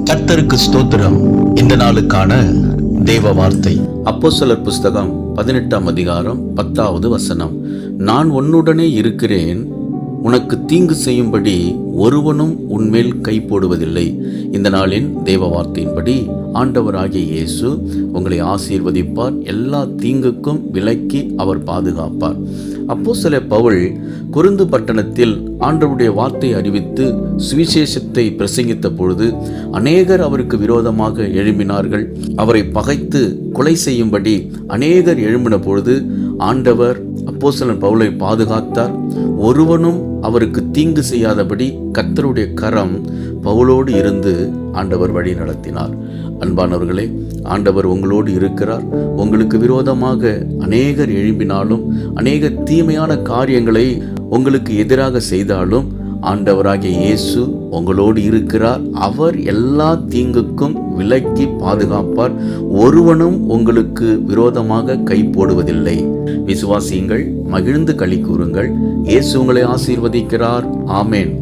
கர்த்தருக்கு ஸ்தோத்திரம். இந்த நாளுக்கான தேவ வார்த்தை அப்போஸ்தலர் புஸ்தகம் 18ஆம் அதிகாரம் 10வது வசனம். நான் உன்னுடனே இருக்கிறேன், உனக்கு தீங்கு செய்யும்படி ஒருவனும் உன்மேல் கை போடுவதில்லை. இந்த நாளின் தேவ வார்த்தையின்படி ஆண்டவராகிய இயேசு உங்களை ஆசீர்வதிப்பார், எல்லா தீங்குக்கும் விலக்கி அவர் பாதுகாப்பார். அப்போஸ்தலர் பவுல் கொரிந்து பட்டணத்தில் ஆண்டவருடைய வார்த்தையை அறிவித்து சுவிசேஷத்தை பிரசங்கித்த பொழுது அநேகர் அவருக்கு விரோதமாக எழும்பினார்கள். அவரை பகைத்து கொலை செய்யும்படி அநேகர் எழும்பின பொழுது ஆண்டவர் அப்போஸ்தலன் பவுலை பாதுகாத்தார். ஒருவனும் அவருக்கு தீங்கு செய்யாதபடி கர்த்தருடைய கரம் பவுலோடு இருந்து ஆண்டவர் வழி நடத்தினார். அன்பானவர்களே, ஆண்டவர் உங்களோடு இருக்கிறார். உங்களுக்கு விரோதமாக அநேகர் எழும்பினாலும், அநேக தீமையான காரியங்களை உங்களுக்கு எதிராக செய்தாலும் ஆண்டவராகிய இயேசு உங்களோடு இருக்கிறார். அவர் எல்லா தீங்குக்கும் விலக்கி பாதுகாப்பார். ஒருவனும் உங்களுக்கு விரோதமாக கை போடுவதில்லை. விசுவாசியுங்கள், மகிழ்ந்து களி கூறுங்கள். இயேசு உங்களை ஆசீர்வதிக்கிறார். ஆமேன்.